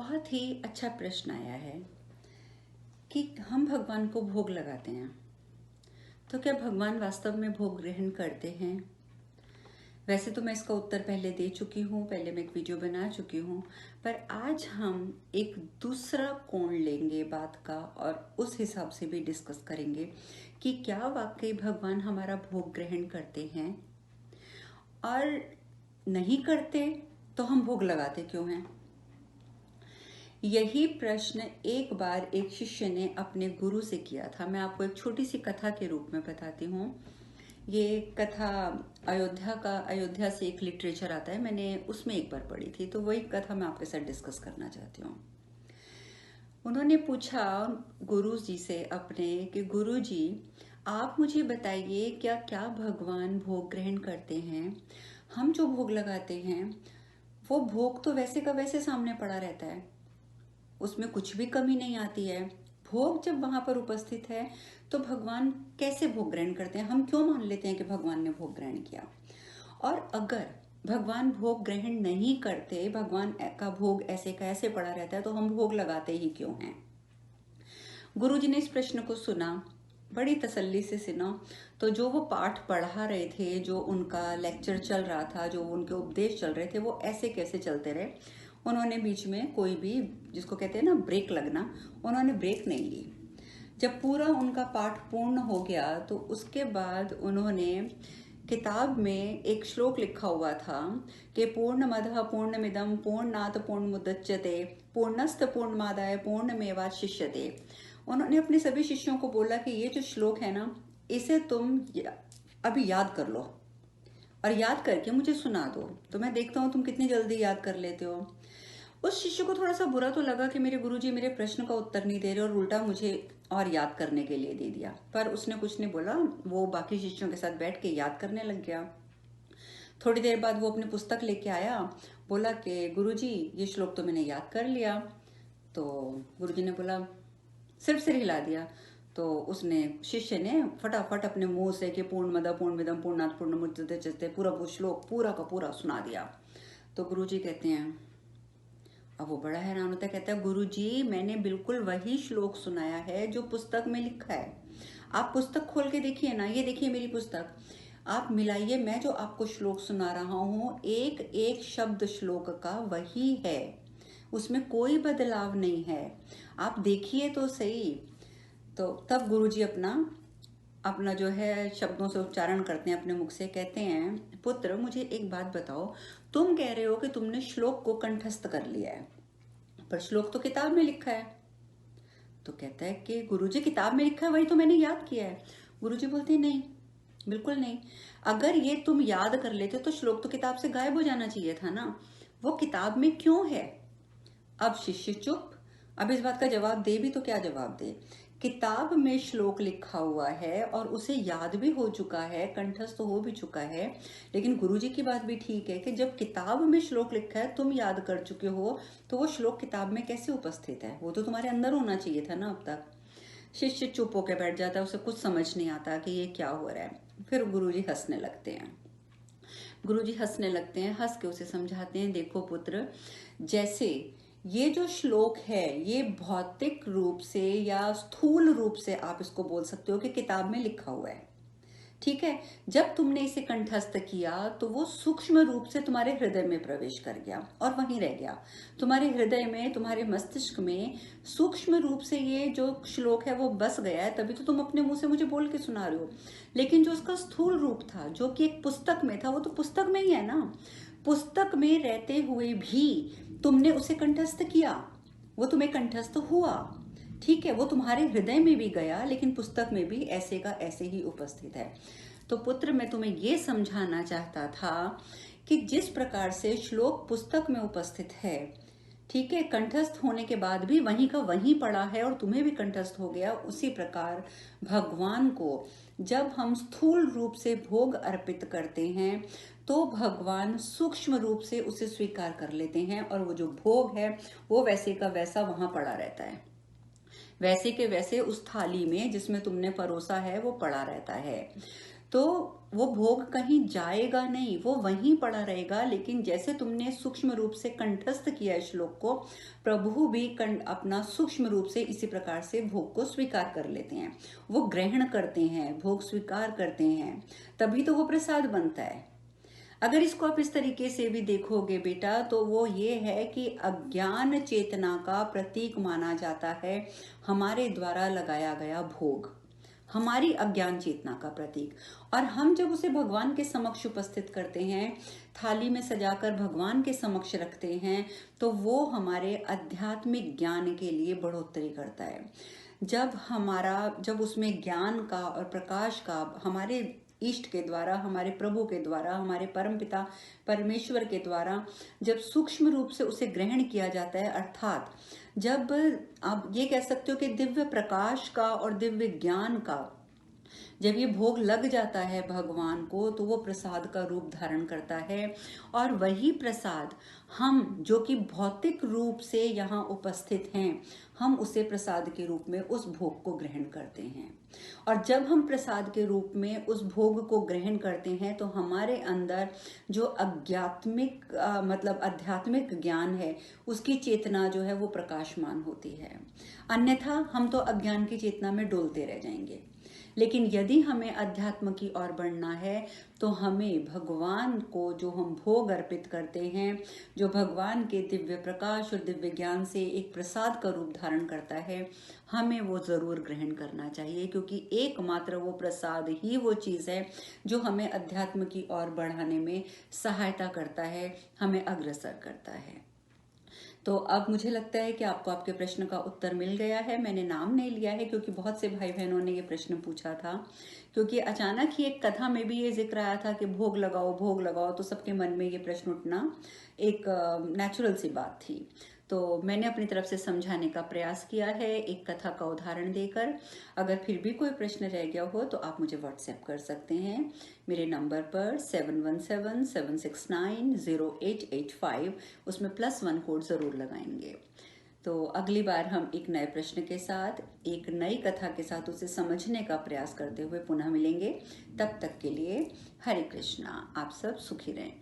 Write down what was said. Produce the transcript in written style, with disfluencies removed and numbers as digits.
बहुत ही अच्छा प्रश्न आया है कि हम भगवान को भोग लगाते हैं तो क्या भगवान वास्तव में भोग ग्रहण करते हैं। वैसे तो मैं इसका उत्तर पहले दे चुकी हूँ, पहले मैं एक वीडियो बना चुकी हूँ, पर आज हम एक दूसरा कोण लेंगे बात का और उस हिसाब से भी डिस्कस करेंगे कि क्या वाकई भगवान हमारा भोग ग्रहण करते हैं, और नहीं करते तो हम भोग लगाते क्यों हैं। यही प्रश्न एक बार एक शिष्य ने अपने गुरु से किया था। मैं आपको एक छोटी सी कथा के रूप में बताती हूँ। ये कथा अयोध्या से एक लिटरेचर आता है, मैंने उसमें एक बार पढ़ी थी, तो वही कथा मैं आपके साथ डिस्कस करना चाहती हूँ। उन्होंने पूछा गुरु जी से अपने कि गुरु जी, आप मुझे बताइए क्या क्या भगवान भोग ग्रहण करते हैं। हम जो भोग लगाते हैं वो भोग तो वैसे का वैसे सामने पड़ा रहता है, उसमें कुछ भी कमी नहीं आती है। भोग जब वहां पर उपस्थित है तो भगवान कैसे भोग ग्रहण करते हैं, हम क्यों मान लेते हैं कि भगवान ने भोग ग्रहण किया। और अगर भगवान भोग ग्रहण नहीं करते, भगवान का भोग ऐसे का ऐसे पड़ा रहता है, तो हम भोग लगाते ही क्यों हैं। गुरुजी ने इस प्रश्न को सुना, बड़ी तसल्ली से सुना। तो जो वो पाठ पढ़ा रहे थे, जो उनका लेक्चर चल रहा था, जो उनके उपदेश चल रहे थे, वो ऐसे कैसे चलते रहे। उन्होंने बीच में कोई भी, जिसको कहते हैं ना ब्रेक लगना, उन्होंने ब्रेक नहीं ली। जब पूरा उनका पाठ पूर्ण हो गया तो उसके बाद उन्होंने किताब में एक श्लोक लिखा हुआ था कि पूर्णमदः पूर्णमिदं पूर्णात् पूर्णमुदच्यते पूर्णस्थ पूर्णमादाय पूर्णमेवावशिष्यते। उन्होंने अपने सभी शिष्यों को बोला कि ये जो श्लोक है ना, इसे तुम अभी याद कर लो और याद करके मुझे सुना दो, तो मैं देखता हूँ तुम कितनी जल्दी याद कर लेते हो। उस शिष्य को थोड़ा सा बुरा तो लगा कि मेरे गुरुजी मेरे प्रश्न का उत्तर नहीं दे रहे और उल्टा मुझे और याद करने के लिए दे दिया, पर उसने कुछ नहीं बोला। वो बाकी शिष्यों के साथ बैठ के याद करने लग गया। थोड़ी देर बाद वो अपनी पुस्तक लेके आया, बोला कि गुरुजी ये श्लोक तो मैंने याद कर लिया। तो गुरुजी ने बोला, सिर्फ सिर हिला दिया। तो उसने, शिष्य ने फटाफट अपने मुंह से कि पूर्णमदः पूर्णमिदं पूर्णात् पूर्णमुदच्यते पूरा वो श्लोक पूरा का पूरा सुना दिया। तो गुरुजी कहते हैं, अब वो बड़ा हैरान होता है, कहता है गुरुजी मैंने बिल्कुल वही श्लोक सुनाया है जो पुस्तक में लिखा है। आप पुस्तक खोल के देखिए ना, ये देखिए मेरी पुस्तक, आप मिलाइए, मैं जो आपको श्लोक सुना रहा हूँ एक एक शब्द श्लोक का वही है, उसमें कोई बदलाव नहीं है, आप देखिए तो सही। तो तब गुरुजी अपना जो है शब्दों से उच्चारण करते हैं अपने मुख से, कहते हैं पुत्र मुझे एक बात बताओ, तुम कह रहे हो कि तुमने श्लोक को कंठस्थ कर लिया है, पर श्लोक तो किताब में लिखा है। तो कहता है कि गुरुजी किताब में लिखा है वही तो मैंने याद किया है। गुरुजी बोलते हैं नहीं, बिल्कुल नहीं। अगर ये तुम याद कर लेते तो श्लोक तो किताब से गायब हो जाना चाहिए था ना, वो किताब में क्यों है। अब शिष्य चुप। अब इस बात का जवाब दे भी तो क्या जवाब दे। किताब में श्लोक लिखा हुआ है और उसे याद भी हो चुका है, कंठस्थ हो भी चुका है, लेकिन गुरुजी की बात भी ठीक है कि जब किताब में श्लोक लिखा है, तुम याद कर चुके हो, तो वो श्लोक किताब में कैसे उपस्थित है, वो तो तुम्हारे अंदर होना चाहिए था ना अब तक। शिष्य चुप होकर बैठ जाता है, उसे कुछ समझ नहीं आता कि ये क्या हो रहा है। फिर गुरुजी हंसने लगते हैं। गुरुजी हंसने लगते हैं, हंस के उसे समझाते हैं, देखो पुत्र, जैसे ये जो श्लोक है ये भौतिक रूप से या स्थूल रूप से आप इसको बोल सकते हो कि किताब में लिखा हुआ है, ठीक है। जब तुमने इसे कंठस्थ किया तो वो सूक्ष्म रूप से तुम्हारे हृदय में प्रवेश कर गया और वहीं रह गया। तुम्हारे हृदय में, तुम्हारे मस्तिष्क में सूक्ष्म रूप से ये जो श्लोक है वो बस गया है, तभी तो तुम अपने मुंह से मुझे बोल के सुना रहे हो। लेकिन जो उसका स्थूल रूप था, जो कि एक पुस्तक में था, वो तो पुस्तक में ही है ना। पुस्तक में रहते हुए भी तुमने उसे कंठस्थ किया, वो तुम्हें कंठस्थ हुआ, ठीक है। वो तुम्हारे हृदय में भी गया, लेकिन पुस्तक में भी ऐसे का ऐसे ही उपस्थित है। तो पुत्र मैं तुम्हें ये समझाना चाहता था कि जिस प्रकार से श्लोक पुस्तक में उपस्थित है, ठीक है, कंठस्थ होने के बाद भी वहीं का वहीं पड़ा है और तुम्हें भी कंठस्थ हो गया, उसी प्रकार भगवान को जब हम स्थूल रूप से भोग अर्पित करते हैं तो भगवान सूक्ष्म रूप से उसे स्वीकार कर लेते हैं और वो जो भोग है वो वैसे का वैसा वहां पड़ा रहता है, वैसे के वैसे उस थाली में जिसमें तुमने परोसा है वो पड़ा रहता है। तो वो भोग कहीं जाएगा नहीं, वो वहीं पड़ा रहेगा। लेकिन जैसे तुमने सूक्ष्म रूप से कंठस्थ किया श्लोक को, प्रभु भी अपना सूक्ष्म रूप से इसी प्रकार से भोग को स्वीकार कर लेते हैं, वो ग्रहण करते हैं, भोग स्वीकार करते हैं, तभी तो वो प्रसाद बनता है। अगर इसको आप इस तरीके से भी देखोगे बेटा, तो वो ये है कि अज्ञान चेतना का प्रतीक माना जाता है हमारे द्वारा लगाया गया भोग, हमारी अज्ञान चेतना का प्रतीक। और हम जब उसे भगवान के समक्ष उपस्थित करते हैं, थाली में सजाकर भगवान के समक्ष रखते हैं, तो वो हमारे आध्यात्मिक ज्ञान के लिए बढ़ोतरी करता है। जब उसमें ज्ञान का और प्रकाश का, हमारे इष्ट के द्वारा, हमारे प्रभु के द्वारा, हमारे परमपिता परमेश्वर के द्वारा जब सूक्ष्म रूप से उसे ग्रहण किया जाता है, अर्थात जब आप ये कह सकते हो कि दिव्य प्रकाश का और दिव्य ज्ञान का जब ये भोग लग जाता है भगवान को, तो वो प्रसाद का रूप धारण करता है। और वही प्रसाद हम जो कि भौतिक रूप से यहाँ उपस्थित हैं, हम उसे प्रसाद के रूप में उस भोग को ग्रहण करते हैं। और जब हम प्रसाद के रूप में उस भोग को ग्रहण करते हैं, तो हमारे अंदर जो मतलब आध्यात्मिक ज्ञान है, उसकी चेतना जो है वो प्रकाशमान होती है। अन्यथा हम तो अज्ञान की चेतना में डोलते रह जाएंगे। लेकिन यदि हमें अध्यात्म की ओर बढ़ना है, तो हमें भगवान को जो हम भोग अर्पित करते हैं, जो भगवान के दिव्य प्रकाश और दिव्य ज्ञान से एक प्रसाद का रूप धारण करता है, हमें वो जरूर ग्रहण करना चाहिए। क्योंकि एकमात्र वो प्रसाद ही वो चीज है जो हमें अध्यात्म की ओर बढ़ाने में सहायता करता है, हमें अग्रसर करता है। तो अब मुझे लगता है कि आपको आपके प्रश्न का उत्तर मिल गया है। मैंने नाम नहीं लिया है क्योंकि बहुत से भाई बहनों ने ये प्रश्न पूछा था, क्योंकि अचानक ही एक कथा में भी ये जिक्र आया था कि भोग लगाओ, तो सबके मन में ये प्रश्न उठना एक नेचुरल सी बात थी। तो मैंने अपनी तरफ से समझाने का प्रयास किया है, एक कथा का उदाहरण देकर। अगर फिर भी कोई प्रश्न रह गया हो तो आप मुझे व्हाट्सएप कर सकते हैं मेरे नंबर पर 7177690885। उसमें +1 कोड ज़रूर लगाएंगे। तो अगली बार हम एक नए प्रश्न के साथ, एक नई कथा के साथ उसे समझने का प्रयास करते हुए पुनः मिलेंगे। तब तक के लिए हरे कृष्णा। आप सब सुखी रहें।